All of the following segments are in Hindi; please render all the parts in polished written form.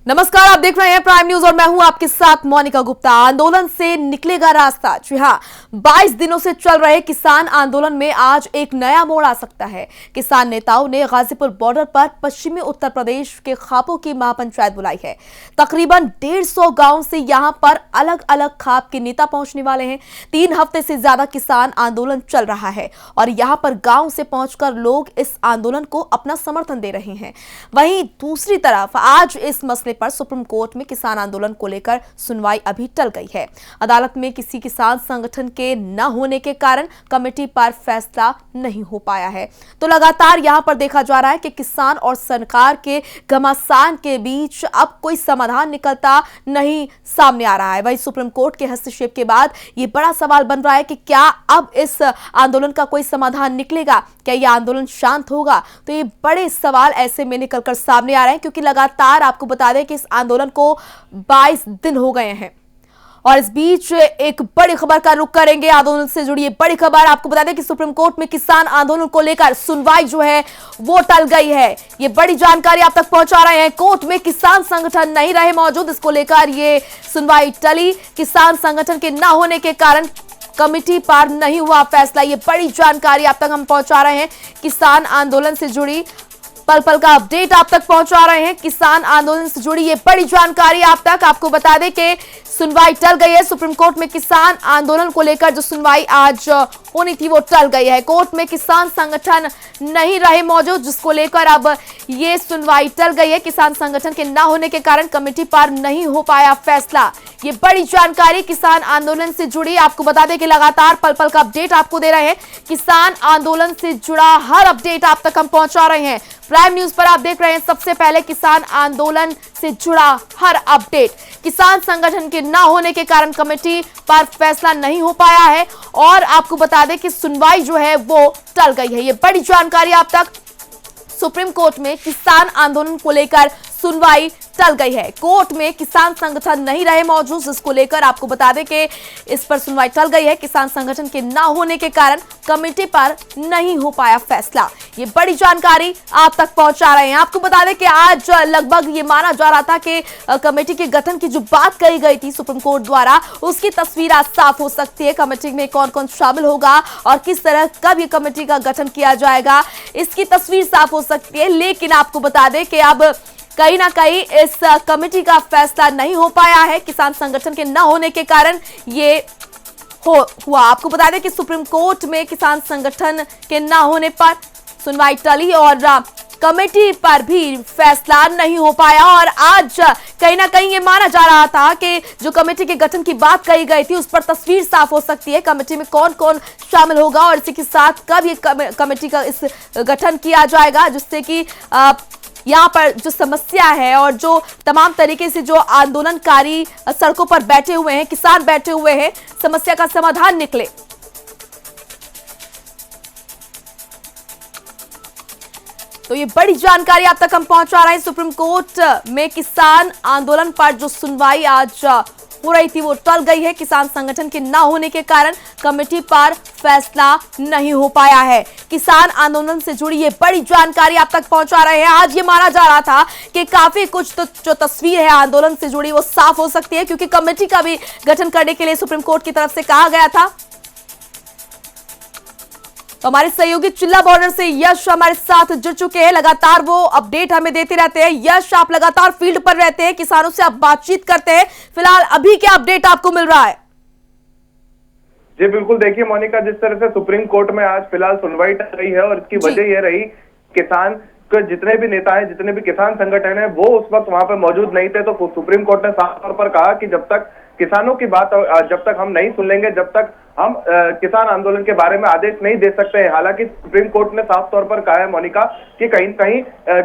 नमस्कार, आप देख रहे हैं प्राइम न्यूज और मैं हूं आपके साथ मोनिका गुप्ता। आंदोलन से निकलेगा रास्ता। जी हां, 22 दिनों से चल रहे किसान आंदोलन में आज एक नया मोड़ आ सकता है। किसान नेताओं ने गाजीपुर बॉर्डर पर पश्चिमी उत्तर प्रदेश के खापों की महापंचायत बुलाई है। तकरीबन 150 गांव से यहां पर अलग अलग खाप के नेता पहुंचने वाले हैं। 3 हफ्ते से ज्यादा किसान आंदोलन चल रहा है और यहां पर गांव से पहुंचकर लोग इस आंदोलन को अपना समर्थन दे रहे हैं। वहीं दूसरी तरफ आज इस मसले पर सुप्रीम कोर्ट में किसान आंदोलन को लेकर सुनवाई अभी टल गई है। अदालत में किसी किसान संगठन के न होने के कारण कमेटी पर फैसला नहीं हो पाया है। तो लगातार यहां पर देखा जा रहा है कि किसान और सरकार के घमासान के बीच अब कोई समाधान निकलता नहीं सामने आ रहा है। वहीं सुप्रीम कोर्ट के हस्तक्षेप के बाद यह बड़ा सवाल बन रहा है कि क्या अब इस आंदोलन का कोई समाधान निकलेगा, क्या यह आंदोलन शांत होगा? तो ये बड़े सवाल ऐसे में निकलकर सामने आ रहे हैं क्योंकि लगातार आपको बता दें कि इस आंदोलन को 22 दिन हो गए हैं। और इस बीच एक बड़ी खबर का रुख करेंगे। आंदोलन से जुड़ी बड़ी खबर आपको बता दें कि सुप्रीम कोर्ट में किसान आंदोलन को लेकर सुनवाई जो है वो टल गई है। ये बड़ी जानकारी आप तक पहुंचा रहे हैं। कोर्ट में किसान संगठन नहीं रहे मौजूद, इसको लेकर ये सुनवाई टली। किसान संगठन के न होने के कारण कमेटी पर नहीं हुआ फैसला। ये बड़ी जानकारी आप तक हम पहुंचा रहे हैं। किसान आंदोलन से जुड़ी पल पल का अपडेट आप तक पहुंचा रहे हैं। किसान आंदोलन से जुड़ी ये बड़ी जानकारी आप तक आपको बता दें कि सुनवाई टल गई है। सुप्रीम कोर्ट में किसान आंदोलन को लेकर जो सुनवाई आज होनी थी वो टल गई है। कोर्ट में किसान संगठन नहीं रहे मौजूद, जिसको लेकर अब ये सुनवाई टल गई है। किसान संगठन के न होने के कारण कमेटी पर नहीं हो पाया फैसला। ये बड़ी जानकारी किसान आंदोलन से जुड़ी आपको बता दें कि लगातार पल पल का अपडेट आपको दे रहे हैं। किसान आंदोलन से जुड़ा हर अपडेट आप तक हम पहुंचा रहे हैं। प्राइम न्यूज पर आप देख रहे हैं सबसे पहले किसान आंदोलन से जुड़ा हर अपडेट। किसान संगठन के न होने के कारण कमेटी पर फैसला नहीं हो पाया है और आपको बता दें कि सुनवाई जो है वो टल गई है। ये बड़ी जानकारी आप तक। सुप्रीम कोर्ट में किसान आंदोलन को लेकर सुनवाई टल गई है। कोर्ट में किसान संगठन नहीं रहे मौजूद, जिसको लेकर आपको बता दें कि इस पर सुनवाई टल गई है। किसान संगठन के न होने के कारण कमेटी पर नहीं हो पाया फैसला। ये बड़ी जानकारी आप तक पहुंचा रहे हैं। आपको बता दें कि आज लगभग ये माना जा रहा था कि कमेटी के गठन की जो बात कही गई थी सुप्रीम कोर्ट द्वारा, उसकी तस्वीर आज साफ हो सकती है। कमेटी में कौन कौन शामिल होगा और किस तरह कब ये कमेटी का गठन किया जाएगा, इसकी तस्वीर साफ हो सकती है। लेकिन आपको बता दें कि अब कहीं ना कहीं इस कमेटी का फैसला नहीं हो पाया है। किसान संगठन के न होने के कारण ये हुआ। आपको बता दें कि सुप्रीम कोर्ट में किसान संगठन के न होने पर सुनवाई टली और कमेटी पर भी फैसला नहीं हो पाया। और आज कहीं ना कहीं ये माना जा रहा था कि जो कमेटी के गठन की बात कही गई थी उस पर तस्वीर साफ हो सकती है। कमेटी में कौन कौन शामिल होगा और इसी के साथ कब ये कमेटी का इस गठन किया जाएगा, जिससे कि यहाँ पर जो समस्या है और जो तमाम तरीके से जो आंदोलनकारी सड़कों पर बैठे हुए हैं, किसान बैठे हुए हैं, समस्या का समाधान निकले। तो ये बड़ी जानकारी आप तक हम पहुंचा रहे हैं। सुप्रीम कोर्ट में किसान आंदोलन पर जो सुनवाई आज हो रही थी वो टल गई है। किसान संगठन के न होने के कारण कमेटी पर फैसला नहीं हो पाया है। किसान आंदोलन से जुड़ी ये बड़ी जानकारी आप तक पहुंचा रहे हैं। आज ये माना जा रहा था कि काफी कुछ तो जो तस्वीर है आंदोलन से जुड़ी वो साफ हो सकती है, क्योंकि कमेटी का भी गठन करने के लिए सुप्रीम कोर्ट की तरफ से कहा गया था। तो हमारे सहयोगी चिल्ला बॉर्डर से यश हमारे साथ जुड़ चुके हैं। लगातार वो अपडेट हमें देते रहते हैं। यश, आप लगातार फील्ड पर रहते हैं, किसानों से आप बातचीत करते हैं, फिलहाल अभी क्या अपडेट आपको मिल रहा है? जी बिल्कुल, देखिए मोनिका, जिस तरह से सुप्रीम कोर्ट में आज फिलहाल सुनवाई चल रही है और इसकी वजह यह रही, किसान के जितने भी नेता हैं, जितने भी किसान संगठन है, वो उस वक्त वहां पर मौजूद नहीं थे। तो सुप्रीम कोर्ट ने साफ तौर पर कहा कि जब तक किसानों की बात जब तक हम नहीं सुन लेंगे, जब तक हम किसान आंदोलन के बारे में आदेश नहीं दे सकते हैं। हालांकि सुप्रीम कोर्ट ने साफ तौर पर कहा है मोनिका कि कहीं कहीं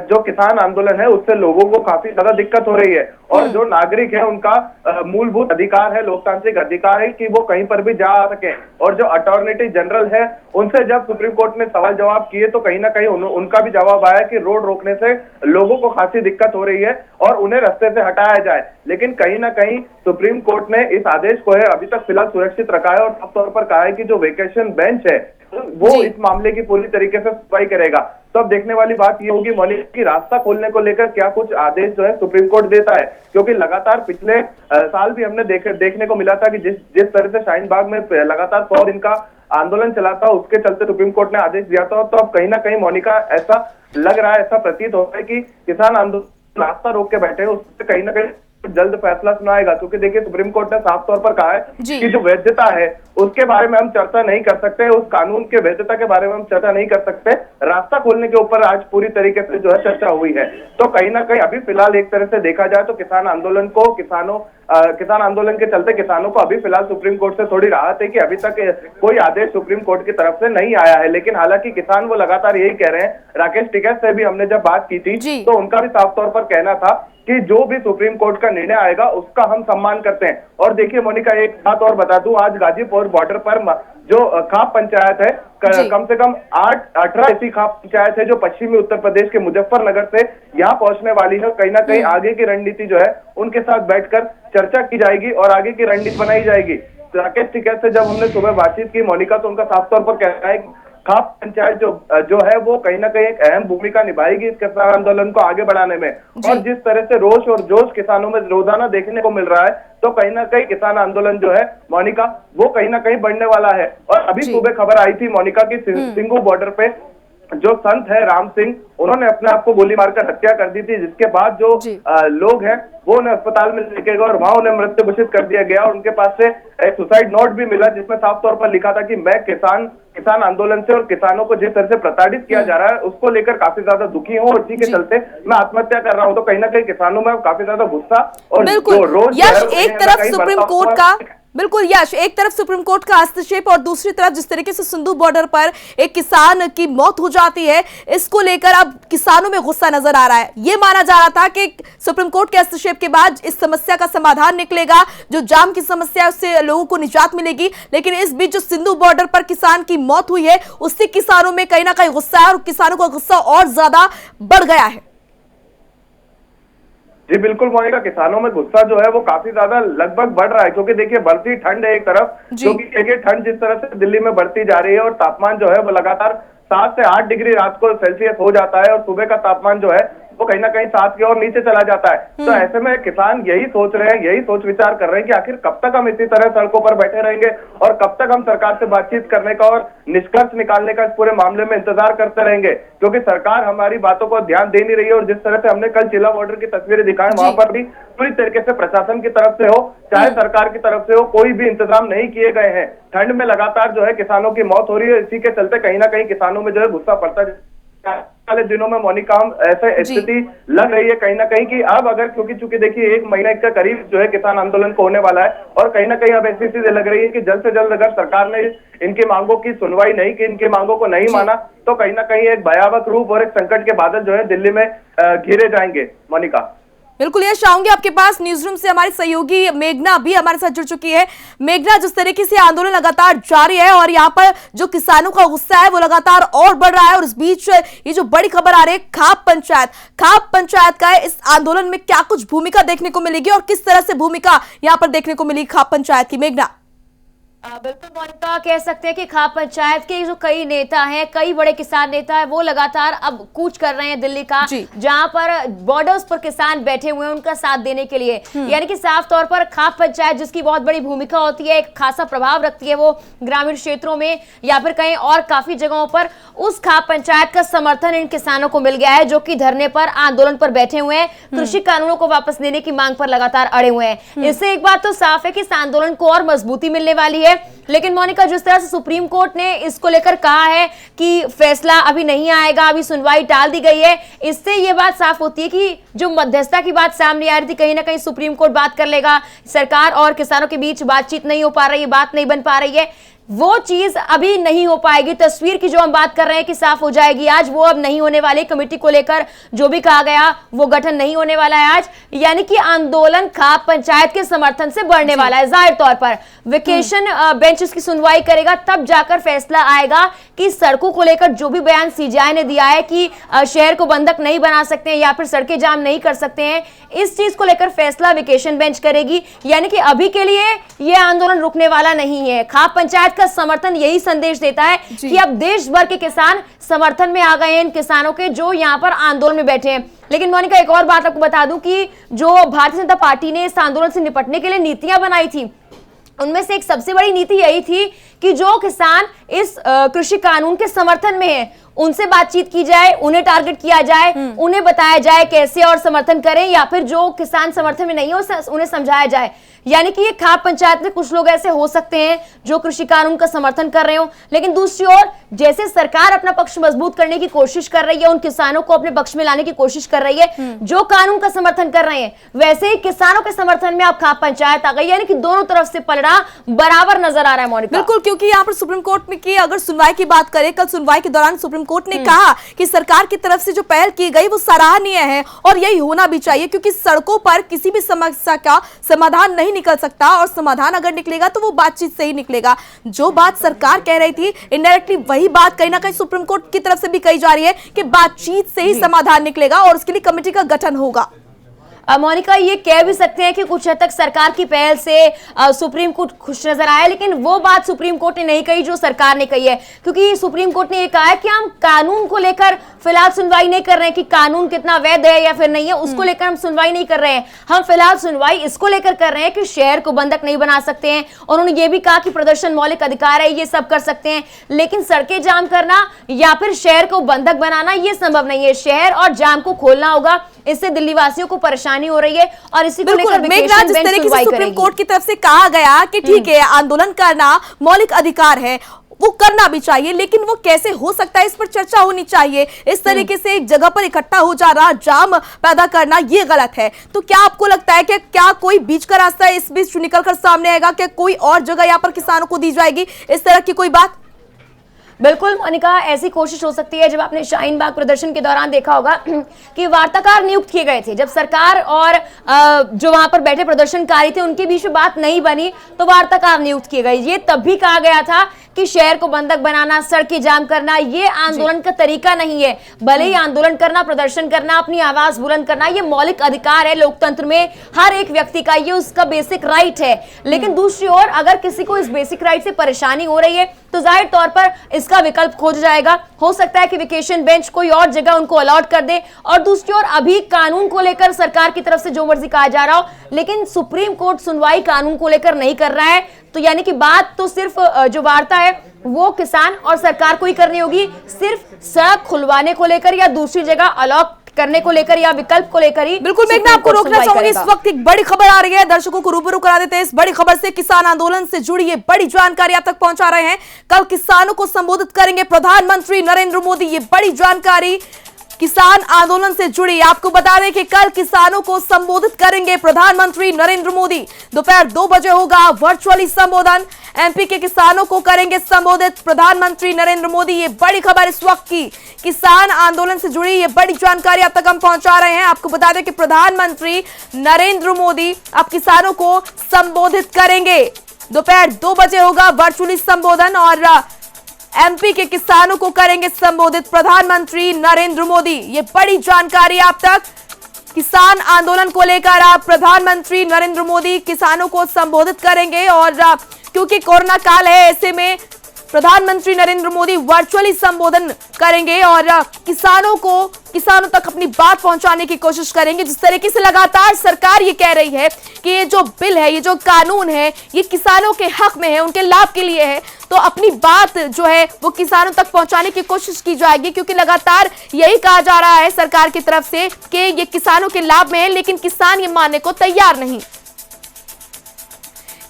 जो किसान आंदोलन है उससे लोगों को काफी ज्यादा दिक्कत हो रही है और जो नागरिक है उनका मूलभूत अधिकार है, लोकतांत्रिक अधिकार है कि वो कहीं पर भी जा सके। और जो अटॉर्नी जनरल है उनसे जब सुप्रीम कोर्ट ने सवाल जवाब किए तो कहीं ना कहीं उनका भी जवाब आया कि रोड रोकने से लोगों को खासी दिक्कत हो रही है और उन्हें रास्ते से हटाया जाए। लेकिन कहीं ना कहीं सुप्रीम कोर्ट ने इस आदेश को है अभी तक फिलहाल सुरक्षित रखा है और तौर पर कहा है कि जो वेकेशन बेंच है वो इस मामले की पूरी तरीके से सुनवाई करेगा। तो अब देखने वाली बात ये होगी मोनिका की रास्ता खोलने को लेकर क्या कुछ आदेश जो है सुप्रीम कोर्ट देता है, क्योंकि लगातार पिछले साल भी हमने देखने को मिला था कि जिस तरह से शाहीन बाग में लगातार 100 दिन का आंदोलन चला था, उसके चलते सुप्रीम कोर्ट ने आदेश दिया था। तो अब कहीं ना कहीं मोनिका ऐसा लग रहा है, ऐसा प्रतीत होता है कि किसान आंदोलन रास्ता रोक के बैठे हैं, उससे कहीं ना कहीं जल्द फैसला सुनाएगा। क्योंकि देखिए सुप्रीम कोर्ट ने साफ तौर पर कहा है कि जो वैधता है उसके बारे में हम चर्चा नहीं कर सकते, उस कानून के वैधता के बारे में हम चर्चा नहीं कर सकते, रास्ता खोलने के ऊपर आज पूरी तरीके से जो है चर्चा हुई है। तो कहीं ना कहीं अभी फिलहाल एक तरह से देखा जाए तो किसान आंदोलन के चलते किसानों को अभी फिलहाल सुप्रीम कोर्ट से थोड़ी राहत है कि अभी तक कोई आदेश सुप्रीम कोर्ट की तरफ से नहीं आया है। लेकिन हालांकि किसान वो लगातार यही कह रहे हैं, राकेश टिकैत से भी हमने जब बात की थी तो उनका भी साफ तौर पर कहना था कि जो भी सुप्रीम कोर्ट का निर्णय आएगा उसका हम सम्मान करते हैं। और देखिए मोनिका एक बात और बता दूं, आज गाजीपुर बॉर्डर पर जो खाप पंचायत है, कम से कम 18 ऐसी खाप पंचायत है जो पश्चिमी उत्तर प्रदेश के मुजफ्फरनगर से यहाँ पहुंचने वाली है। कहीं ना कहीं आगे की रणनीति जो है उनके साथ बैठकर चर्चा की जाएगी और आगे की रणनीति बनाई जाएगी। राकेश टिकैत से जब हमने सुबह बातचीत की मोनिका, तो उनका साफ तौर पर कहना है खाप पंचायत जो है वो कहीं ना कहीं एक अहम भूमिका निभाएगी इस किसान आंदोलन को आगे बढ़ाने में। और जिस तरह से रोष और जोश किसानों में रोजाना देखने को मिल रहा है, तो कहीं ना कहीं किसान आंदोलन जो है मोनिका वो कहीं ना कहीं बढ़ने वाला है। और अभी सुबह खबर आई थी मोनिका की सिंगू बॉर्डर पे जो संत है राम सिंह, उन्होंने अपने आप को गोली मारकर हत्या कर दी थी, जिसके बाद जो लोग हैं वो उन्हें अस्पताल में लेके गए और वहां उन्हें मृत्यु घोषित कर दिया गया। और उनके पास से एक सुसाइड नोट भी मिला जिसमें साफ तौर पर लिखा था कि मैं किसान आंदोलन से और किसानों को जिस तरह से प्रताड़ित किया जा रहा है उसको लेकर काफी ज्यादा दुखी हूँ और इसी के चलते मैं आत्महत्या कर रहा हूँ। तो कहीं ना कहीं किसानों में काफी ज्यादा गुस्सा और रोष एक तरफ सुप्रीम कोर्ट का बिल्कुल यश, एक तरफ सुप्रीम कोर्ट का हस्तक्षेप और दूसरी तरफ जिस तरीके से सिंधु बॉर्डर पर एक किसान की मौत हो जाती है, इसको लेकर अब किसानों में गुस्सा नजर आ रहा है। ये माना जा रहा था कि सुप्रीम कोर्ट के हस्तक्षेप के बाद इस समस्या का समाधान निकलेगा, जो जाम की समस्या है उससे लोगों को निजात मिलेगी। लेकिन इस बीच जो सिंधु बॉर्डर पर किसान की मौत हुई है उससे किसानों में कहीं ना कहीं गुस्सा है और किसानों का गुस्सा और ज्यादा बढ़ गया है। जी बिल्कुल मोनिका, किसानों में गुस्सा जो है वो काफी ज्यादा लगभग बढ़ रहा है, क्योंकि देखिए बढ़ती ठंड है एक तरफ, क्योंकि देखिए ठंड जिस तरह से दिल्ली में बढ़ती जा रही है और तापमान जो है वो लगातार 7 से 8 डिग्री रात को सेल्सियस हो जाता है और सुबह का तापमान जो है वो कहीं ना कहीं 7 की ओर नीचे चला जाता है। तो ऐसे में किसान यही सोच रहे हैं, यही सोच विचार कर रहे हैं कि आखिर कब तक हम इसी तरह सड़कों पर बैठे रहेंगे और कब तक हम सरकार से बातचीत करने का और निष्कर्ष निकालने का इस पूरे मामले में इंतजार करते रहेंगे, क्योंकि सरकार हमारी बातों को ध्यान दे नहीं रही है। और जिस तरह से हमने कल चिल्ला बॉर्डर की तस्वीरें दिखाई, वहां पर भी पूरी तरीके से प्रशासन की तरफ से हो चाहे सरकार की तरफ से हो कोई भी इंतजाम नहीं किए गए हैं। ठंड में लगातार जो है किसानों की मौत हो रही है, इसी के चलते कहीं ना कहीं किसानों में जो है गुस्सा पड़ता वाले दिनों में मोनिका हम ऐसे स्थिति लग रही है कहीं ना कहीं कि अब अगर चूंकि देखिए 1 महीना का करीब जो है किसान आंदोलन को होने वाला है और कहीं ना कहीं अब ऐसी स्थिति लग रही है कि जल्द से जल्द अगर सरकार ने इनकी मांगों की सुनवाई नहीं की, इनकी मांगों को नहीं माना, तो कहीं ना कहीं एक भयावह रूप और एक संकट के बादल जो है दिल्ली में घिरे जाएंगे। मोनिका बिल्कुल यश, आऊंगी आपके पास। न्यूज रूम से हमारी सहयोगी मेघना भी हमारे साथ जुड़ चुकी है। मेघना, जिस तरीके से आंदोलन लगातार जारी है और यहाँ पर जो किसानों का गुस्सा है वो लगातार और बढ़ रहा है और इस बीच ये जो बड़ी खबर आ रही है खाप पंचायत का है, इस आंदोलन में क्या कुछ भूमिका देखने को मिलेगी और किस तरह से भूमिका यहाँ पर देखने को मिली खाप पंचायत की? मेघना बिल्कुल मोनिका, कह सकते हैं कि खाप पंचायत के जो कई नेता हैं, कई बड़े किसान नेता हैं, वो लगातार अब कूच कर रहे हैं दिल्ली का, जहां पर बॉर्डर्स पर किसान बैठे हुए हैं उनका साथ देने के लिए। यानी कि साफ तौर पर खाप पंचायत जिसकी बहुत बड़ी भूमिका होती है, एक खासा प्रभाव रखती है वो ग्रामीण क्षेत्रों में या फिर कहीं और काफी जगहों पर, उस खाप पंचायत का समर्थन इन किसानों को मिल गया है जो कि धरने पर आंदोलन पर बैठे हुए हैं, कृषि कानूनों को वापस लेने की मांग पर लगातार अड़े हुए हैं। इससे एक बात तो साफ है कि इस आंदोलन को और मजबूती मिलने वाली है। लेकिन मोनिका, जिस तरह से सुप्रीम कोर्ट ने इसको लेकर कहा है कि फैसला अभी नहीं आएगा, अभी सुनवाई टाल दी गई है, इससे ये बात साफ होती है कि जो मध्यस्थता की बात सामने आ रही थी, कहीं ना कहीं सुप्रीम कोर्ट बात कर लेगा, सरकार और किसानों के बीच बातचीत नहीं हो पा रही है, बात नहीं बन पा रही है। वो चीज अभी नहीं हो पाएगी। तस्वीर की जो हम बात कर रहे हैं कि साफ हो जाएगी आज, वो अब नहीं होने वाली। कमेटी को लेकर जो भी कहा गया वो गठन नहीं होने वाला है आज, यानी कि आंदोलन खाप पंचायत के समर्थन से बढ़ने वाला है। जाहिर तौर पर वेकेशन बेंच इसकी सुनवाई करेगा, तब जाकर फैसला आएगा कि सड़कों को लेकर जो भी बयान सीजेआई ने दिया है कि शहर को बंधक नहीं बना सकते हैं या फिर सड़कें जाम नहीं कर सकते हैं, इस चीज को लेकर फैसला वेकेशन बेंच करेगी। यानी कि अभी के लिए यह आंदोलन रुकने वाला नहीं है। खाप पंचायत का समर्थन यही संदेश देता है कि अब देश भर के किसान समर्थन में आ गए हैं इन किसानों के जो यहां पर आंदोलन में बैठे हैं। लेकिन मोनिका, एक और बात आपको बता दूं कि जो भारतीय जनता पार्टी ने इस आंदोलन से निपटने के लिए नीतियां बनाई थी, उनमें से एक सबसे बड़ी नीति यही थी कि जो किसान इस कृषि कानून के समर्थन में है उनसे बातचीत की जाए, उन्हें टारगेट किया जाए, उन्हें बताया जाए कैसे और समर्थन करें, या फिर जो किसान समर्थन में नहीं है उन्हें समझाया जाए। यानी कि ये खाप पंचायत में कुछ लोग ऐसे हो सकते हैं जो कृषि कानून का समर्थन कर रहे हो, लेकिन दूसरी ओर जैसे सरकार अपना पक्ष मजबूत करने की कोशिश कर रही है, उन किसानों को अपने पक्ष में लाने की कोशिश कर रही है जो कानून का समर्थन कर रहे हैं, वैसे ही किसानों के समर्थन में अब खाप पंचायत आ गई। यानी कि दोनों तरफ से पलड़ा बराबर नजर आ रहा है मोनिका। बिल्कुल, क्योंकि यहाँ पर सुप्रीम कोर्ट में की अगर सुनवाई की बात करें, कल सुनवाई के दौरान सुप्रीम कोर्ट ने कहा कि सरकार की तरफ से जो पहल की गई वो सराहनीय है और यही होना भी चाहिए, क्योंकि सड़कों पर किसी भी समस्या का समाधान नहीं निकल सकता और समाधान अगर निकलेगा तो वो बातचीत से ही निकलेगा। जो बात सरकार कह रही थी इनडायरेक्टली वही बात कहीं ना कहीं सुप्रीम कोर्ट की तरफ से भी कही जा रही है कि बातचीत से ही समाधान निकलेगा और उसके लिए कमेटी का गठन होगा। मोनिका, ये कह भी सकते हैं कि कुछ हद तक सरकार की पहल से सुप्रीम कोर्ट खुश नजर आया, लेकिन वो बात सुप्रीम कोर्ट ने नहीं कही जो सरकार ने कही है, क्योंकि सुप्रीम कोर्ट ने ये कहा है कि हम कानून को लेकर फिलहाल सुनवाई नहीं कर रहे हैं कि कानून कितना वैध है या फिर नहीं है, उसको लेकर हम सुनवाई नहीं कर रहे हैं। हम फिलहाल सुनवाई इसको लेकर कर रहे हैं कि शहर को बंधक नहीं बना सकते हैं। और उन्होंने ये भी कहा कि प्रदर्शन मौलिक अधिकार है, ये सब कर सकते हैं, लेकिन सड़कें जाम करना या फिर शहर को बंधक बनाना ये संभव नहीं है। शहर और जाम को खोलना होगा, इससे दिल्ली वासियों को परेशानी हो रही है और इसी को लेकर मेघना, जिस तरीके से सुप्रीम कोर्ट की तरफ से कहा गया कि ठीक है आंदोलन करना मौलिक अधिकार है, वो करना भी चाहिए, लेकिन वो कैसे हो सकता है इस पर चर्चा होनी चाहिए। इस तरीके से एक जगह पर इकट्ठा हो जाना, जाम पैदा करना, ये गलत है। तो क्या आपको लगता है कि क्या कोई बीच का रास्ता इस बीच निकलकर सामने आएगा, क्या कोई और जगह यहाँ पर किसानों को दी जाएगी, इस तरह की कोई बात? बिल्कुल मोनिका, ऐसी कोशिश हो सकती है। जब आपने शाहीन बाग प्रदर्शन के दौरान देखा होगा कि वार्ताकार नियुक्त किए गए थे, जब सरकार और जो वहां पर बैठे प्रदर्शनकारी थे उनके बीच में बात नहीं बनी तो वार्ताकार नियुक्त किए गए। ये तब भी कहा गया था कि शहर को बंधक बनाना, सड़कें जाम करना ये आंदोलन का तरीका नहीं है। भले ही आंदोलन करना, प्रदर्शन करना, अपनी आवाज बुलंद करना ये मौलिक अधिकार है लोकतंत्र में, हर एक व्यक्ति का ये उसका बेसिक राइट है। लेकिन दूसरी ओर अगर किसी को इस बेसिक राइट से परेशानी हो रही है तो जाहिर तौर पर इसका विकल्प खोज जाएगा। हो सकता है कि वेकेशन बेंच कोई और जगह उनको अलॉट कर दे। और दूसरी ओर अभी कानून को लेकर सरकार की तरफ से जो मर्जी कहा जा रहा हो, लेकिन सुप्रीम कोर्ट सुनवाई कानून को लेकर नहीं कर रहा है, तो यानी कि बात तो सिर्फ जो वार्ता है वो किसान और सरकार को ही करनी होगी। सिर्फ सड़क खुलवाने को लेकर या दूसरी जगह अलॉट करने को लेकर या विकल्प को लेकर ही। बिल्कुल मेघना, आपको रोकना चाहूंगी, इस वक्त एक बड़ी खबर आ रही है, दर्शकों को रूबरू करा देते हैं इस बड़ी खबर से। किसान आंदोलन से जुड़ी ये बड़ी जानकारी आप तक पहुंचा रहे हैं। कल किसानों को संबोधित करेंगे प्रधानमंत्री नरेंद्र मोदी, ये बड़ी जानकारी किसान आंदोलन से जुड़ी। आपको बता दें कि कल किसानों को संबोधित करेंगे प्रधानमंत्री नरेंद्र मोदी। दोपहर 2 बजे होगा वर्चुअली संबोधन। एमपी के किसानों को करेंगे संबोधित प्रधानमंत्री नरेंद्र मोदी। ये बड़ी खबर इस वक्त की किसान आंदोलन से जुड़ी ये बड़ी जानकारी अब तक हम पहुंचा रहे हैं। आपको बता दें कि प्रधानमंत्री नरेंद्र मोदी अब किसानों को संबोधित करेंगे। दोपहर 2 बजे होगा वर्चुअली संबोधन और एमपी के किसानों को करेंगे संबोधित प्रधानमंत्री नरेंद्र मोदी। ये बड़ी जानकारी आप तक किसान आंदोलन को लेकर आप प्रधानमंत्री नरेंद्र मोदी किसानों को संबोधित करेंगे। और क्योंकि कोरोना काल है ऐसे में प्रधानमंत्री नरेंद्र मोदी वर्चुअली संबोधन करेंगे और किसानों तक अपनी बात पहुंचाने की कोशिश करेंगे। जिस तरीके से लगातार सरकार ये कह रही है कि ये जो बिल है, ये जो कानून है, ये किसानों के हक में है, उनके लाभ के लिए है, तो अपनी बात जो है वो किसानों तक पहुंचाने की कोशिश की जाएगी। क्योंकि लगातार यही कहा जा रहा है सरकार की तरफ से कि ये किसानों के लाभ में है, लेकिन किसान ये मानने को तैयार नहीं।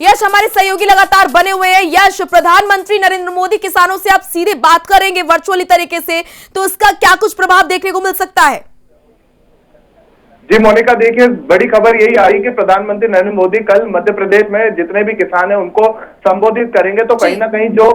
यश हमारे सहयोगी लगातार बने हुए हैं। यश, प्रधानमंत्री नरेंद्र मोदी किसानों से आप सीधे बात करेंगे वर्चुअली तरीके से, तो इसका क्या कुछ प्रभाव देखने को मिल सकता है? जी मोनिका, देखिए बड़ी खबर यही आई कि प्रधानमंत्री नरेंद्र मोदी कल मध्य प्रदेश में जितने भी किसान हैं उनको संबोधित करेंगे। तो कहीं ना कहीं जो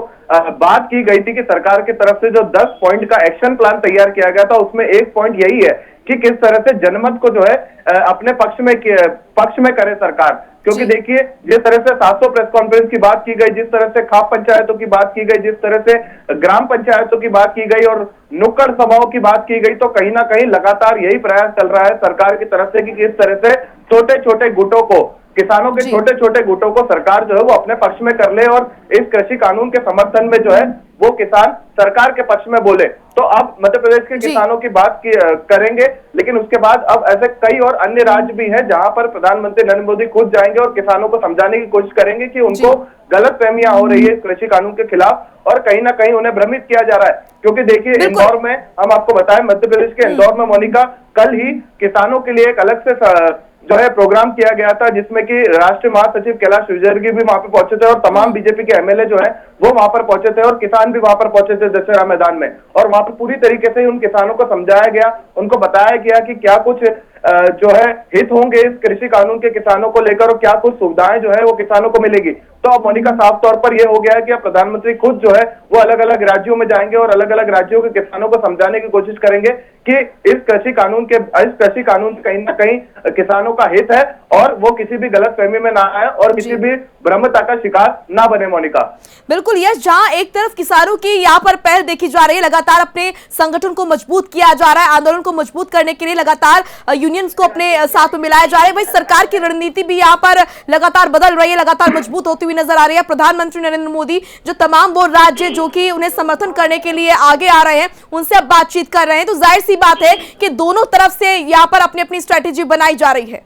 बात की गई थी कि सरकार की तरफ से जो 10 पॉइंट का एक्शन प्लान तैयार किया गया था, उसमें एक पॉइंट यही है कि किस तरह से जनमत को जो है अपने पक्ष में करे सरकार। क्योंकि देखिए जिस तरह से 700 प्रेस कॉन्फ्रेंस की बात की गई, जिस तरह से खाप पंचायतों की बात की गई, जिस तरह से ग्राम पंचायतों की बात की गई और नुक्कड़ सभाओं की बात की गई, तो कहीं ना कहीं लगातार यही प्रयास चल रहा है सरकार की तरफ से कि किस तरह से छोटे छोटे गुटों को, किसानों के छोटे छोटे गुटों को सरकार जो है वो अपने पक्ष में कर ले और इस कृषि कानून के समर्थन में जो है वो किसान सरकार के पक्ष में बोले। तो अब मध्य प्रदेश के किसानों की बात करेंगे, लेकिन उसके बाद अब ऐसे कई और अन्य राज्य भी हैं जहां पर प्रधानमंत्री नरेंद्र मोदी खुद जाएंगे और किसानों को समझाने की कोशिश करेंगे कि उनको गलत फहमियां हो रही है कृषि कानून के खिलाफ और कहीं ना कहीं उन्हें भ्रमित किया जा रहा है। क्योंकि देखिए इंदौर में, हम आपको बताएं, मध्य प्रदेश के इंदौर में मोनिका, कल ही किसानों के लिए एक अलग से जो है प्रोग्राम किया गया था, जिसमें कि राष्ट्रीय महासचिव कैलाश विजयवर्गीय भी वहां पर पहुंचे थे और तमाम बीजेपी के एमएलए जो है वो वहां पर पहुंचे थे और किसान भी वहां पर पहुंचे थे दशहरा मैदान में। और वहां पर पूरी तरीके से उन किसानों को समझाया गया, उनको बताया गया कि क्या कुछ जो है हित होंगे इस कृषि कानून के किसानों को लेकर और क्या कुछ सुविधाएं जो है वो किसानों को मिलेगी। तो अब मोनिका साफ तौर पर यह हो गया है कि अब प्रधानमंत्री खुद जो है वो अलग अलग राज्यों में जाएंगे और अलग अलग राज्यों के किसानों को समझाने की कोशिश करेंगे कि इस कृषि कानून से कहीं ना कहीं किसानों का हित है और वो किसी भी गलत फहमी में ना आए और किसी भी भ्रमता का शिकार ना बने। मोनिका बिल्कुल यश, जहां एक तरफ किसानों की यहाँ पर पहल देखी जा रही है, लगातार अपने संगठन को मजबूत किया जा रहा है, आंदोलन को मजबूत करने के लिए लगातार यूनियंस को अपने साथ में मिलाया जा रहा है, वही सरकार की रणनीति भी यहाँ पर लगातार बदल रही है, लगातार मजबूत होती हुई नजर आ रही है। प्रधानमंत्री नरेंद्र मोदी जो तमाम वो राज्य जो कि उन्हें समर्थन करने के लिए आगे आ रहे हैं उनसे अब बातचीत कर रहे हैं, तो जाहिर सी बात है कि दोनों तरफ से यहाँ पर अपनी अपनी स्ट्रेटेजी बनाई जा रही है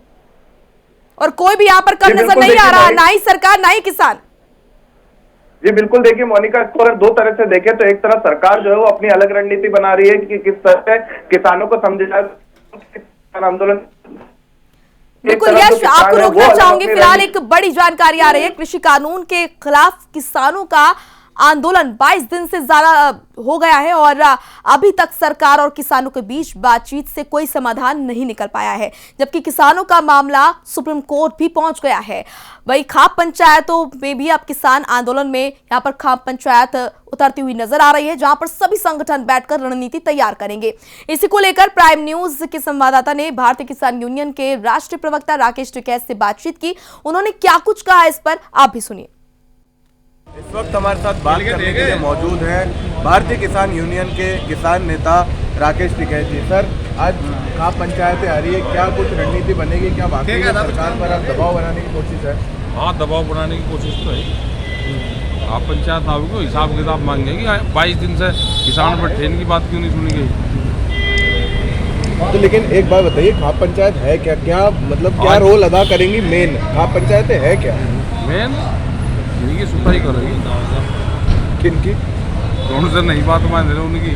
और कोई भी यहाँ पर कम नजर नहीं आ रहा, ना ही सरकार ना ही किसान। जी बिल्कुल, देखिए मोनिका, इसको अगर दो तरह से देखें तो एक तरफ सरकार जो है वो अपनी अलग रणनीति बना रही है कि किस तरह से किसानों को समझाया आंदोलन। बिल्कुल यश, आपको रोकना चाहूंगी, फिलहाल एक बड़ी जानकारी आ रही है, कृषि कानून के खिलाफ किसानों का आंदोलन 22 दिन से ज्यादा हो गया है और अभी तक सरकार और किसानों के बीच बातचीत से कोई समाधान नहीं निकल पाया है, जबकि किसानों का मामला सुप्रीम कोर्ट भी पहुंच गया है। वही खाप पंचायतों में भी अब किसान आंदोलन में यहां पर खाप पंचायत उतरती हुई नजर आ रही है, जहां पर सभी संगठन बैठकर रणनीति तैयार करेंगे। इसी को लेकर प्राइम न्यूज के संवाददाता ने भारतीय किसान यूनियन के राष्ट्रीय प्रवक्ता राकेश टिकैत से बातचीत की। उन्होंने क्या कुछ कहा इस पर आप भी सुनिए। इस वक्त हमारे साथ बात करने के लिए मौजूद हैं भारतीय किसान यूनियन के किसान नेता राकेश टिकैत जी। सर, आज खाप पंचायतें आ रही है, क्या कुछ रणनीति बनेगी, क्या वाकई में सरकार पर अब दबाव बनाने की कोशिश है? हाँ, दबाव बनाने की कोशिश तो है। खाप पंचायत आगे को हिसाब किताब मांगेगी। 22 दिन से किसान पर ट्रेन की बात क्यों नहीं सुनी गई? तो लेकिन एक बात बताइए, खाप पंचायत है क्या? क्या मतलब क्या रोल अदा करेंगी? मेन खाप पंचायतें है क्या? मेन इनकी सुनवाई करेगी। किनकी? कौन से नहीं बात मान रहे उनकी।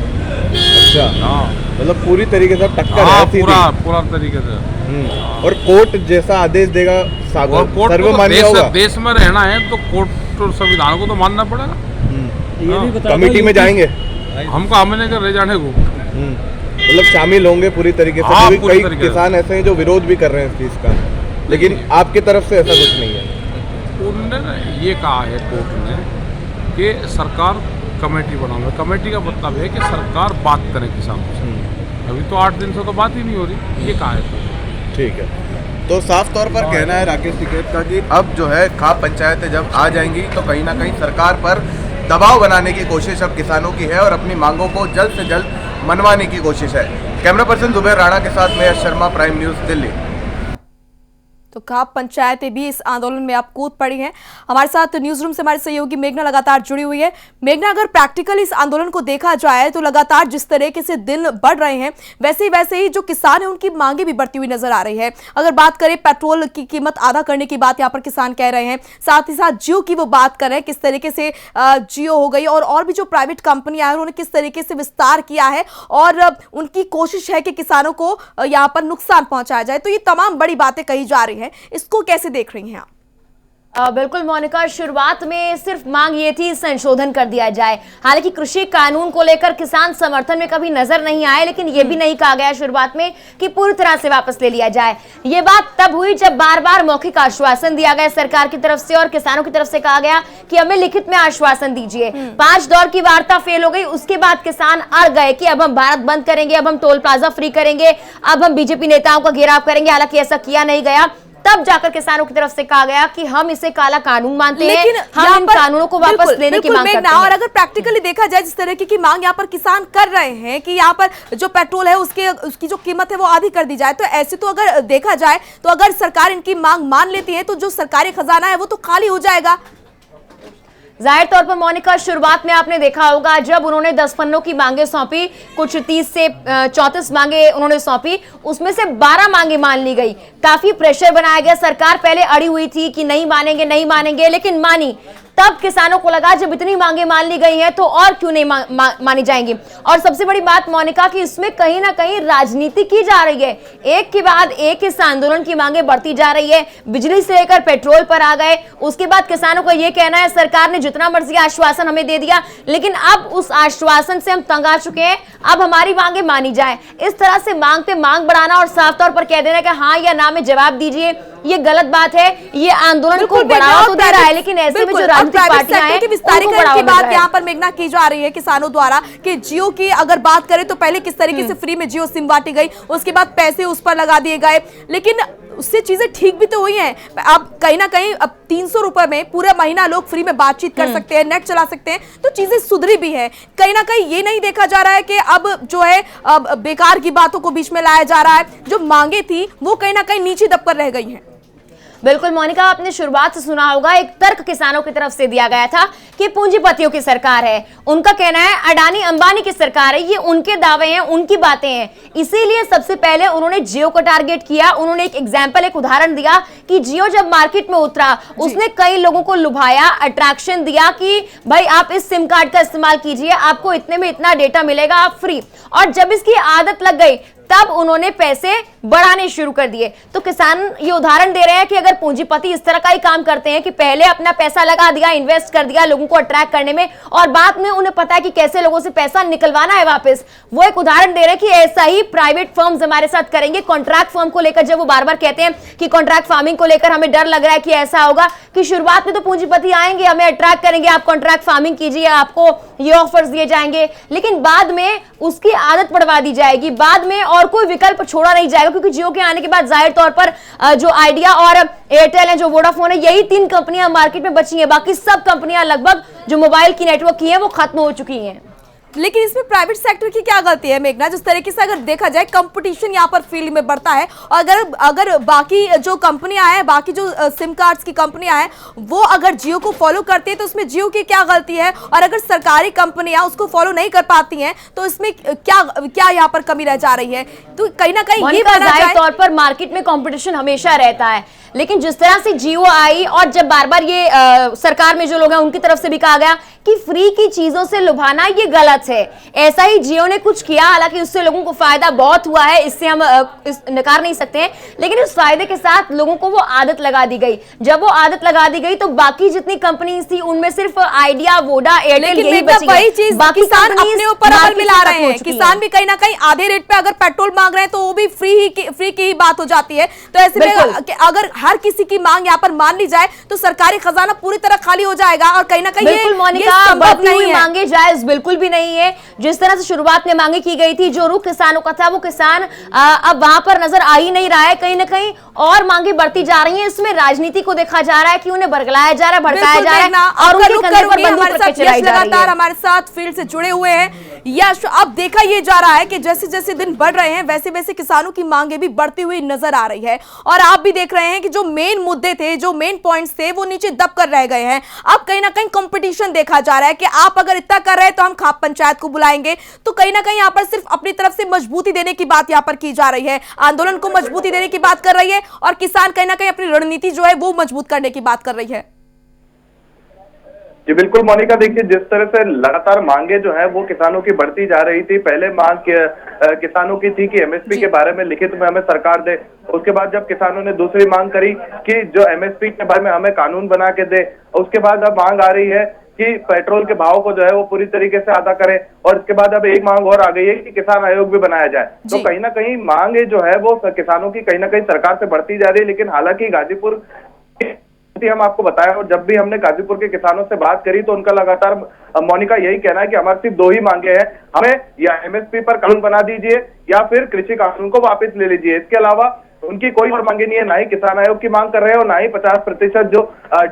अच्छा, हाँ, मतलब पूरी तरीके से टक्कर हाँ, है पूरा तरीके से। और कोर्ट जैसा आदेश देगा सर्वमान्य होगा। देश में रहना है तो कोर्ट तो संविधान को तो मानना पड़ेगा। कमेटी में जाएंगे हमको हमने कर रह जाने को, मतलब शामिल होंगे पूरी तरीके से। हाँ, कई किसान ऐसे हैं जो विरोध भी कर रहे हैं इस चीज का, लेकिन आपकी तरफ से ऐसा कुछ नहीं है। उन्होंने ये कहा है कोर्ट ने कि सरकार कमेटी बनाओगे। कमेटी का मतलब है कि सरकार बात करे किसानों से। अभी तो 8 दिन से तो बात ही नहीं हो रही, ये कहा है। ठीक है, तो साफ तौर पर कहना है राकेश टिकैत का कि अब जो है खाप पंचायतें जब आ जाएंगी तो कहीं ना कहीं सरकार पर दबाव बनाने की कोशिश अब किसानों की है और अपनी मांगों को जल्द से जल्द मनवाने की कोशिश है। कैमरा पर्सन जुबैर राणा के साथ मैं यश शर्मा, प्राइम न्यूज़, दिल्ली। तो खाप पंचायतें भी इस आंदोलन में अब कूद पड़ी हैं। हमारे साथ न्यूज रूम से हमारी सहयोगी मेघना लगातार जुड़ी हुई है। मेघना, अगर प्रैक्टिकल इस आंदोलन को देखा जाए तो लगातार जिस तरीके से दिन बढ़ रहे हैं वैसे ही जो किसान है उनकी मांगे भी बढ़ती हुई नजर आ रही है। अगर बात करें पेट्रोल की कीमत आधा करने की बात यहाँ पर किसान कह रहे हैं, साथ ही साथ जियो की वो बात कर रहे हैं, किस तरीके से जियो हो गई और भी जो प्राइवेट कंपनियां हैं उन्होंने किस तरीके से विस्तार किया है और उनकी कोशिश है कि किसानों को यहाँ पर नुकसान पहुंचाया जाए। तो ये तमाम बड़ी बातें कही जा रही है, इसको कैसे देख रही हैं आप? बिल्कुल मोनिका, शुरुआत में सिर्फ मांग ये थी संशोधन कर दिया जाए। हालांकि कृषि कानून को लेकर किसान समर्थन में कभी नजर नहीं आए, लेकिन ये भी नहीं कहा गया शुरुआत में कि पूरी तरह से वापस ले लिया जाए। ये बात तब हुई जब बार बार मौखिक आश्वासन दिया गया सरकार की तरफ से और किसानों की तरफ से कहा गया कि हमें लिखित में आश्वासन दीजिए। 5 दौर की वार्ता फेल हो गई। उसके बाद किसान अड़ गए कि अब हम भारत बंद करेंगे, अब हम टोल प्लाजा फ्री करेंगे, अब हम बीजेपी नेताओं का घेराव करेंगे। हालांकि ऐसा किया नहीं गया। तब जाकर किसानों की तरफ से कहा गया कि हम इसे काला कानून मानते हैं, हम इन कानूनों को वापस लेने की मांग करते हैं। और अगर प्रैक्टिकली देखा जाए जिस तरह की मांग यहाँ पर किसान कर रहे हैं कि यहाँ पर जो पेट्रोल है उसकी जो कीमत है वो आधी कर दी जाए, तो ऐसे तो अगर देखा जाए तो अगर सरकार इनकी मांग मान लेती है तो जो सरकारी खजाना है वो तो खाली हो जाएगा। जाहिर तौर पर मोनिका, शुरुआत में आपने देखा होगा जब उन्होंने 10 पन्नों की मांगे सौंपी, कुछ 30 से 34 मांगे उन्होंने सौंपी, उसमें से 12 मांगे मान ली गई। काफी प्रेशर बनाया गया। सरकार पहले अड़ी हुई थी कि नहीं मानेंगे नहीं मानेंगे, लेकिन मानी। तब किसानों को लगा जब इतनी मांगे मान ली गई हैं तो और क्यों नहीं मानी जाएंगी। और सबसे बड़ी बात मोनिका कि इसमें कहीं ना कहीं राजनीति की जा रही है। एक के बाद एक इस आंदोलन की मांगे बढ़ती जा रही है। बिजली से लेकर पेट्रोल पर आ गए। उसके बाद किसानों का यह कहना है सरकार ने जितना मर्जी आश्वासन हमें दे दिया, लेकिन अब उस आश्वासन से हम तंग आ चुके हैं, अब हमारी मांगे मानी जाए। इस तरह से मांग पे मांग बढ़ाना और साफ तौर पर कह देना कि हाँ या ना में जवाब दीजिए, ये गलत बात है। ये आंदोलन को बढ़ावा तो दे रहा है, लेकिन ऐसे में जो राजनीतिक पार्टियां हैं विस्तारीकरण की बात यहाँ पर मेघना की जा रही है किसानों द्वारा कि जियो की अगर बात करें तो पहले किस तरीके से फ्री में जियो सिम बांटी गई, उसके बाद पैसे उस पर लगा दिए गए, लेकिन उससे चीजें ठीक भी तो हुई हैं। अब कहीं ना कहीं अब 300 रुपए में पूरा महीना लोग फ्री में बातचीत कर सकते हैं, नेट चला सकते हैं, तो चीजें सुधरी भी है। कहीं ना कहीं ये नहीं देखा जा रहा है कि अब जो है अब बेकार की बातों को बीच में लाया जा रहा है। जो मांगे थी वो कहीं ना कहीं नीचे दबकर रह गई हैं। बिल्कुल मोनिका, आपने शुरुआत से सुना होगा एक तर्क किसानों की तरफ से दिया गया था कि पूंजीपतियों की सरकार है। उनका कहना है अडानी अंबानी की सरकार है, ये उनके दावे हैं, उनकी बातें हैं। इसीलिए सबसे पहले उन्होंने जियो को टारगेट किया। उन्होंने एक एग्जाम्पल, एक उदाहरण दिया कि जियो जब मार्केट में उतरा उसने कई लोगों को लुभाया, अट्रैक्शन दिया कि भाई आप इस सिम कार्ड का इस्तेमाल कीजिए, आपको इतने में इतना डेटा मिलेगा, आप फ्री। और जब इसकी आदत लग गई तब उन्होंने पैसे बढ़ाने शुरू कर दिए। तो किसान ये उदाहरण दे रहे हैं कि अगर पूंजीपति इस तरह का ही काम करते हैं कि पहले अपना पैसा लगा दिया, इन्वेस्ट कर दिया लोगों को अट्रैक्ट करने में, और बाद में उन्हें पता है कि कैसे लोगों से पैसा निकलवाना है वापस, वो एक उदाहरण दे रहे हैं कि ऐसा ही प्राइवेट फर्म्स हमारे साथ करेंगे। कॉन्ट्रैक्ट फर्म को लेकर जब वो बार बार कहते हैं कि कॉन्ट्रैक्ट फार्मिंग को लेकर हमें डर लग रहा है कि ऐसा होगा कि शुरुआत में तो पूंजीपति आएंगे, हमें अट्रैक्ट करेंगे, आप कॉन्ट्रैक्ट फार्मिंग कीजिए, आपको ये ऑफर्स दिए जाएंगे, लेकिन बाद में उसकी आदत पड़वा दी जाएगी, बाद में और कोई विकल्प छोड़ा नहीं जाएगा। क्योंकि जियो के आने के बाद जाहिर तौर पर जो आइडिया और एयरटेल है, जो वोडाफोन है, यही 3 कंपनियां मार्केट में बची हैं। बाकी सब कंपनियां लगभग जो मोबाइल की नेटवर्क की हैं वो खत्म हो चुकी हैं। लेकिन इसमें प्राइवेट सेक्टर की क्या गलती है मेघना? जिस तरीके से अगर देखा जाए कंपटीशन यहाँ पर फील्ड में बढ़ता है, और अगर बाकी जो कंपनियां हैं, बाकी जो सिम कार्ड्स की कंपनियां हैं, वो अगर जियो को फॉलो करती है तो उसमें जियो की क्या गलती है? और अगर सरकारी कंपनियां उसको फॉलो नहीं कर पाती हैं तो इसमें क्या यहाँ पर कमी रह जा रही है? तो कहीं ना कहीं ये जाहिर तौर पर मार्केट में कंपटीशन हमेशा रहता है, लेकिन जिस तरह से जियो आई और जब बार बार ये सरकार में जो लोग हैं उनकी तरफ से भी कहा गया कि फ्री की चीजों से लुभाना ये गलत है, ऐसा ही जियो ने कुछ किया। हालांकि उससे लोगों को फायदा बहुत हुआ है, इससे हम नकार नहीं सकते हैं, लेकिन उस फायदे के साथ लोगों को वो आदत लगा दी गई। जब वो आदत लगा दी गई तो बाकी जितनी कंपनीज थी उनमें सिर्फ आइडिया, वोडा, एयरटेल यही बची वही चीज बाकी किसान अपने ऊपर अमल मिला रहे हैं। किसान भी कहीं ना कहीं आधे रेट पे अगर पेट्रोल मांग रहे हैं तो वो भी फ्री की ही बात हो जाती है। तो ऐसे में अगर हर किसी की मांग यहाँ पर मान ली जाए तो सरकारी खजाना पूरी तरह खाली हो जाएगा। और कहीं ना कहीं ये संभव नहीं है। मांगे जायज बिल्कुल भी नहीं है। जिस तरह से शुरुआत में मांगे की गई थी, जो रुख किसानों का था वो किसान अब वहां पर नजर आ ही नहीं रहा है। कहीं ना कहीं और मांगे बढ़ती जा रही हैं। इसमें राजनीति को देखा जा रहा है कि उन्हें बरगलाया जा रहा है, भड़काया जा रहा है और उनके कंधे पर बंदूक रख के चलाई जा रही है। लगातार हमारे साथ फील्ड से जुड़े हुए हैं यश। अब देखा ये जा रहा है कि जैसे जैसे दिन बढ़ रहे हैं वैसे वैसे किसानों की मांगे भी बढ़ती हुई नजर आ रही है। और आप भी देख रहे हैं कि जो मेन मुद्दे थे, जो मेन पॉइंट्स थे, वो नीचे दब कर रह गए हैं। अब कहीं ना कहीं कंपटीशन देखा जा रहा है कि आप अगर इतना कर रहे हैं तो हम खाप पंचायत को बुलाएंगे। तो कहीं ना कहीं यहाँ पर सिर्फ अपनी तरफ से मजबूती देने की बात यहाँ पर की जा रही है, आंदोलन को मजबूती देने की बात कर रही है, और किसान कहीं ना कहीं अपनी रणनीति जो है वो मजबूत करने की बात कर रही है। जी बिल्कुल मोनिका, देखिए जिस तरह से लगातार मांगे जो है वो किसानों की बढ़ती जा रही थी। पहले मांग किसानों की थी कि एमएसपी के बारे में लिखित में हमें सरकार दे। उसके बाद जब किसानों ने दूसरी मांग करी कि जो एमएसपी के बारे में हमें कानून बना के दे, उसके बाद अब मांग आ रही है कि पेट्रोल के भाव को जो है वो पूरी तरीके से अदा करें। और इसके बाद अब एक मांग और आ गई है कि किसान आयोग भी बनाया जाए। तो कहीं ना कहीं मांग जो है वो किसानों की कहीं ना कहीं सरकार से बढ़ती जा रही है। लेकिन हालांकि गाजीपुर हम आपको बताया, और जब भी हमने गाजीपुर के किसानों से बात करी तो उनका लगातार मोनिका यही कहना है कि हमारे सिर्फ 2 ही मांगे हैं, हमें या एमएसपी पर कानून बना दीजिए या फिर कृषि कानून को वापस ले लीजिए। इसके अलावा उनकी कोई और मांगे नहीं है। ना ही किसान आयोग की मांग कर रहे हैं और ना ही 50% जो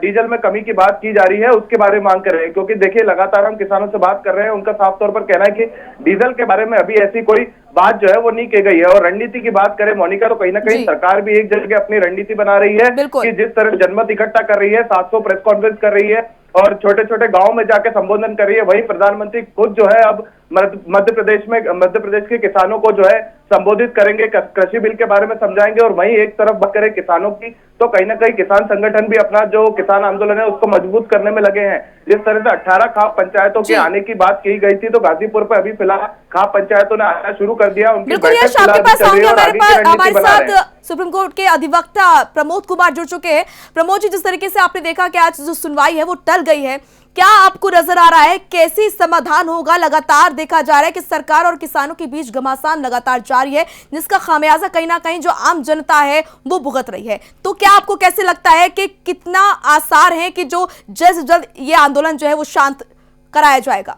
डीजल में कमी की बात की जा रही है उसके बारे में मांग कर रहे हैं। क्योंकि देखिए लगातार हम किसानों से बात कर रहे हैं, उनका साफ तौर पर कहना है कि डीजल के बारे में अभी ऐसी कोई बात जो है वो नहीं की गई है। और रणनीति की बात करें मोनिका, तो कहीं ना कहीं सरकार भी एक जगह अपनी रणनीति बना रही है कि जिस तरह जनमत इकट्ठा कर रही है, 700 प्रेस कॉन्फ्रेंस कर रही है और छोटे छोटे गांव में जाके संबोधन कर रही है, वही प्रधानमंत्री खुद जो है अब मध्य प्रदेश के किसानों को जो है संबोधित करेंगे, कृषि बिल के बारे में समझाएंगे। और वहीं एक तरफ बात करें किसानों की, तो कहीं ना कहीं किसान संगठन भी अपना जो किसान आंदोलन है उसको मजबूत करने में लगे हैं। जिस तरह से 18 खाप पंचायतों के आने की बात की गई थी, तो गाजीपुर पर अभी फिलहाल खाप पंचायतों ने आना शुरू कर दिया। उनकी बैठक हमारे साथ सुप्रीम कोर्ट के अधिवक्ता प्रमोद कुमार जुड़ चुके हैं। प्रमोद जी, जिस तरीके से आपने देखा कि आज जो सुनवाई है वो टल गई है, क्या आपको नजर आ रहा है कैसी समाधान होगा? लगातार देखा जा रहा है कि सरकार और किसानों के बीच घमासान लगातार जारी है, जिसका खामियाजा कहीं ना कहीं जो आम जनता है वो भुगत रही है। तो क्या आपको कैसे लगता है कि कितना आसार है कि जो जल्द से जल्द ये आंदोलन जो है वो शांत कराया जाएगा?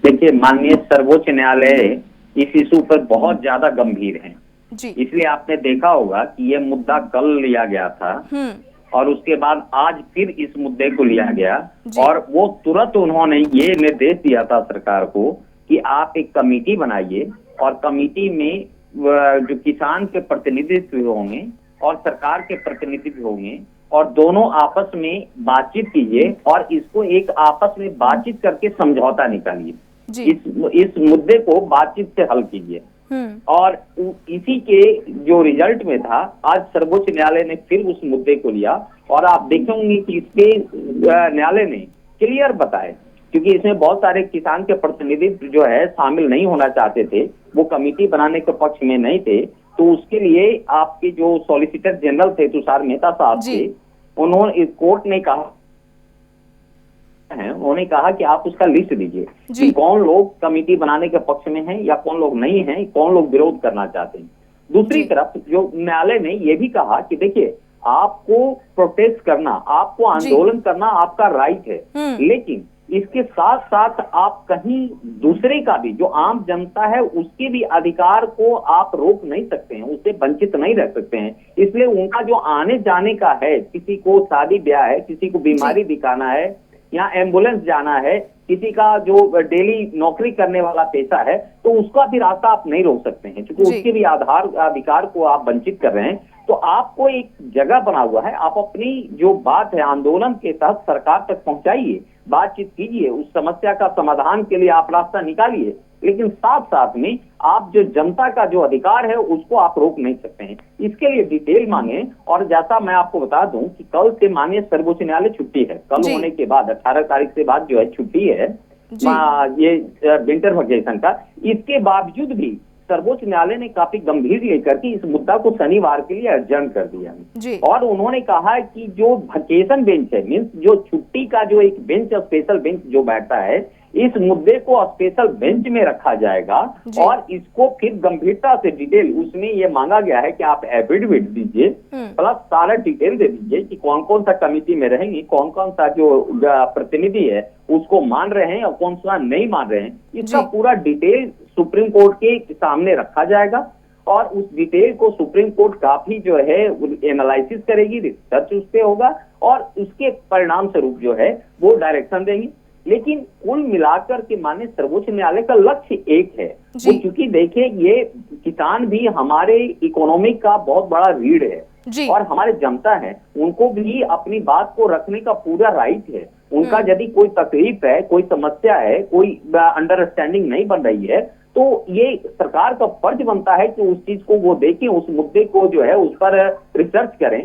देखिए, माननीय सर्वोच्च न्यायालय इस इशू पर बहुत ज्यादा गंभीर है जी। इसलिए आपने देखा होगा कि ये मुद्दा कल लिया गया था और उसके बाद आज फिर इस मुद्दे को लिया गया और वो तुरंत उन्होंने ये निर्देश दिया था सरकार को कि आप एक कमेटी बनाइए और कमेटी में जो किसान के प्रतिनिधित्व होंगे और सरकार के प्रतिनिधित्व होंगे और दोनों आपस में बातचीत कीजिए और इसको एक आपस में बातचीत करके समझौता निकालिए। इस मुद्दे को बातचीत से हल कीजिए। और इसी के जो रिजल्ट में था, आज सर्वोच्च न्यायालय ने फिर उस मुद्दे को लिया और आप देखेंगे कि इसके न्यायालय ने क्लियर बताए, क्योंकि इसमें बहुत सारे किसान के प्रतिनिधित्व जो है शामिल नहीं होना चाहते थे, वो कमेटी बनाने के पक्ष में नहीं थे। तो उसके लिए आपके जो सॉलिसिटर जनरल थे तुषार मेहता साहब थे, उन्होंने कोर्ट ने कहा है, उन्होंने कहा कि आप उसका लिस्ट दीजिए कि कौन लोग कमेटी बनाने के पक्ष में हैं या कौन लोग नहीं हैं, कौन लोग विरोध करना चाहते हैं। दूसरी तरफ जो न्यायालय ने यह भी कहा कि देखिए, आपको प्रोटेस्ट करना, आपको आंदोलन करना आपका राइट है, लेकिन इसके साथ साथ आप कहीं दूसरे का भी, जो आम जनता है उसके भी अधिकार को आप रोक नहीं सकते हैं, उससे वंचित नहीं रह सकते हैं। इसलिए उनका जो आने जाने का है, किसी को शादी ब्याह है, किसी को बीमारी दिखाना है या एम्बुलेंस जाना है, किसी का जो डेली नौकरी करने वाला पेशा है, तो उसका भी रास्ता आप नहीं रोक सकते हैं, क्योंकि उसके भी अधिकार को आप वंचित कर रहे हैं। तो आपको एक जगह बना हुआ है, आप अपनी जो बात है आंदोलन के तहत सरकार तक पहुंचाइए, बातचीत कीजिए, उस समस्या का समाधान के लिए आप रास्ता निकालिए, लेकिन साथ साथ में आप जो जनता का जो अधिकार है उसको आप रोक नहीं सकते हैं। इसके लिए डिटेल मांगे। और जैसा मैं आपको बता दूं कि कल से माननीय सर्वोच्च न्यायालय छुट्टी है, कल होने के बाद 18 तारीख से बाद जो है छुट्टी है ये विंटर वेकेशन का। इसके बावजूद भी सर्वोच्च न्यायालय ने काफी गंभीर लेकर के इस मुद्दा को शनिवार के लिए अर्जन कर दिया और उन्होंने कहा कि जो वेकेशन बेंच है, मीन्स जो छुट्टी का जो एक बेंच, स्पेशल बेंच जो बैठता है, इस मुद्दे को स्पेशल बेंच में रखा जाएगा और इसको फिर गंभीरता से डिटेल, उसमें ये मांगा गया है कि आप एफिडेविट दीजिए प्लस सारा डिटेल दे दीजिए कि कौन कौन सा कमेटी में रहेंगे, कौन कौन सा जो प्रतिनिधि है उसको मान रहे हैं और कौन सा नहीं मान रहे हैं। इसका पूरा डिटेल सुप्रीम कोर्ट के सामने रखा जाएगा और उस डिटेल को सुप्रीम कोर्ट काफी जो है एनालिसिस करेगी, रिसर्च उस पे होगा और उसके परिणाम स्वरूप जो है वो डायरेक्शन देंगे। लेकिन कुल मिलाकर के माननीय सर्वोच्च न्यायालय का लक्ष्य एक है, वो क्योंकि देखिए ये किसान भी हमारे इकोनॉमी का बहुत बड़ा रीढ़ है और हमारे जनता है, उनको भी अपनी बात को रखने का पूरा राइट है। उनका यदि कोई तकलीफ है, कोई समस्या है, कोई अंडरस्टैंडिंग नहीं बन रही है, तो ये सरकार का फर्ज बनता है कि उस चीज को वो देखें, उस मुद्दे को जो है उस पर रिसर्च करें,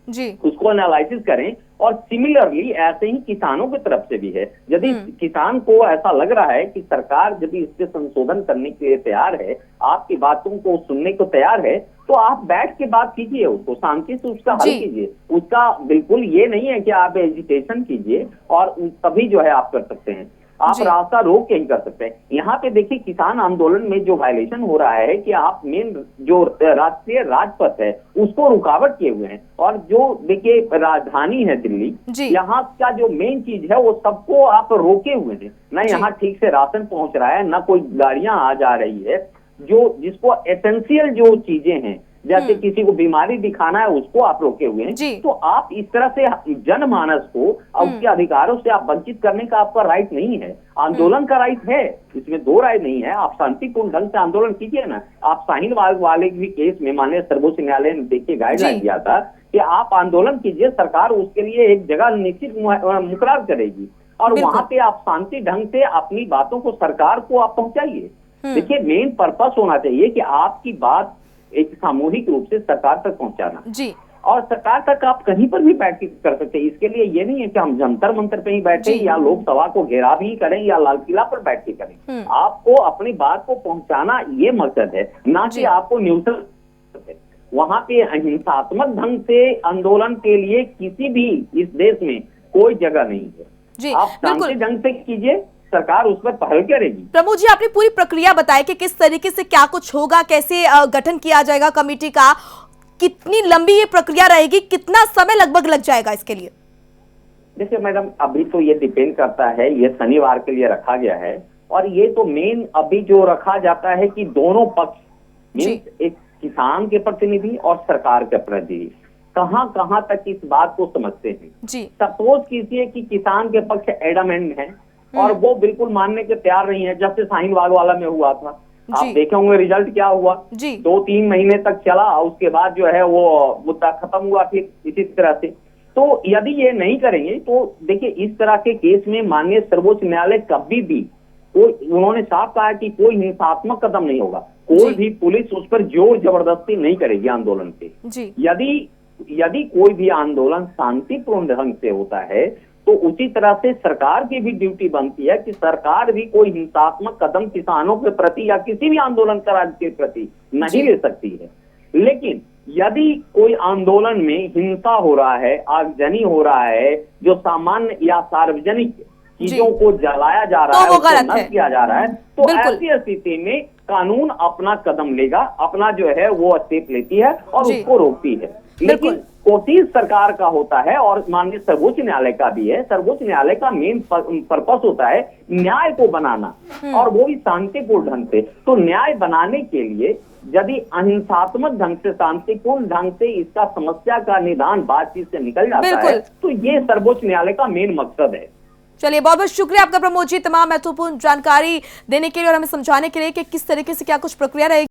उसको एनालिसिस करें और सिमिलरली ऐसे ही किसानों की तरफ से भी है। यदि किसान को ऐसा लग रहा है कि सरकार यदि इसके संशोधन करने के लिए तैयार है, आपकी बातों को सुनने को तैयार है, तो आप बैठ के बात कीजिए, उसको शांति से उसका हल कीजिए। उसका बिल्कुल ये नहीं है कि आप एजिटेशन कीजिए और तभी जो है आप कर सकते हैं, आप रास्ता रोक के ही कर सकते हैं। यहाँ पे देखिए किसान आंदोलन में जो वायलेशन हो रहा है कि आप मेन जो राष्ट्रीय राजपथ है उसको रुकावट किए हुए हैं, और जो देखिए राजधानी है दिल्ली, यहाँ का जो मेन चीज है वो सबको आप रोके हुए हैं। न यहाँ ठीक से राशन पहुंच रहा है, न कोई गाड़ियां आ जा रही है, जो जिसको एसेंशियल जो चीजें हैं जैसे किसी को बीमारी दिखाना है उसको आप रोके हुए हैं। तो आप इस तरह से जनमानस को उसके अधिकारों से आप वंचित करने का आपका राइट नहीं है। आंदोलन का राइट है, इसमें दो राय नहीं है। आप शांतिपूर्ण ढंग से आंदोलन कीजिए ना। आप शाहीन बाग वाले भी केस में माननीय सर्वोच्च न्यायालय ने देखिए गाइडलाइन दिया था कि आप आंदोलन कीजिए, सरकार उसके लिए एक जगह निश्चित मुकर्रर करेगी और वहां पे आप शांति ढंग से अपनी बातों को सरकार को आप पहुंचाइए। देखिए मेन पर्पस होना चाहिए कि आपकी बात एक सामूहिक रूप से सरकार तक पहुंचाना जी, और सरकार तक आप कहीं पर भी बैठ के कर सकते हैं। इसके लिए ये नहीं है कि हम जंतर मंतर पे ही बैठे या लोकसभा को घेराव ही करें या लाल किला पर बैठ के करें। आपको अपनी बात को पहुंचाना ये मकसद है, ना कि आपको न्यूट्रल। वहां पे अहिंसात्मक ढंग से आंदोलन के लिए किसी भी इस देश में कोई जगह नहीं है। आप शांति ढंग से कीजिए, सरकार उस पर पहल करेगी। प्रमोद जी, आपने पूरी प्रक्रिया बताई कि किस तरीके से क्या कुछ होगा, कैसे गठन किया जाएगा कमेटी का, कितनी लंबी ये प्रक्रिया रहेगी, कितना समय लगभग लग जाएगा इसके लिए? देखिए मैडम, अभी तो ये डिपेंड करता है, ये शनिवार के लिए रखा गया है और ये तो मेन अभी जो रखा जाता है कि दोनों पक्ष, एक किसान के प्रतिनिधि और सरकार के प्रतिनिधि कहां तक इस बात को समझते हैं। सपोज कीजिए कि किसान के पक्ष एडमेंट है और वो बिल्कुल मानने के तैयार नहीं है, जब से शाहीन बाग वाला में हुआ था। आप देखे होंगे रिजल्ट क्या हुआ, 2-3 महीने तक चला, उसके बाद जो है वो मुद्दा खत्म हुआ फिर इसी तरह से। तो यदि ये नहीं करेंगे तो देखिए इस तरह के केस में माननीय सर्वोच्च न्यायालय कभी भी उन्होंने साफ कहा कि कोई हिंसात्मक कदम नहीं होगा, कोई भी पुलिस उस पर जोर जबरदस्ती नहीं करेगी आंदोलन पे। यदि कोई भी आंदोलन शांतिपूर्ण ढंग से होता है तो उसी तरह से सरकार की भी ड्यूटी बनती है कि सरकार भी कोई हिंसात्मक कदम किसानों के प्रति या किसी भी आंदोलनकारी के प्रति नहीं ले सकती है। लेकिन यदि कोई आंदोलन में हिंसा हो रहा है, आगजनी हो रहा है, जो सामान्य या सार्वजनिक चीजों को जलाया जा रहा है, उसको नष्ट किया जा रहा है, तो ऐसी स्थिति में कानून अपना कदम लेगा, अपना जो है वो स्टेप लेती है और उसको रोकती है। लेकिन कोशिश सरकार का होता है और माननीय सर्वोच्च न्यायालय का भी है। सर्वोच्च न्यायालय का मेन पर्पस होता है न्याय को बनाना और वो भी शांतिपूर्ण ढंग से। तो न्याय बनाने के लिए यदि अहिंसात्मक ढंग से, शांतिपूर्ण ढंग से इसका समस्या का निदान बातचीत से निकल जाता है, तो ये सर्वोच्च न्यायालय का मेन मकसद है। चलिए, बहुत बहुत शुक्रिया आपका प्रमोद जी, तमाम महत्वपूर्ण जानकारी देने के लिए और हमें समझाने के लिए कि किस तरीके से क्या कुछ प्रक्रिया रहेगी।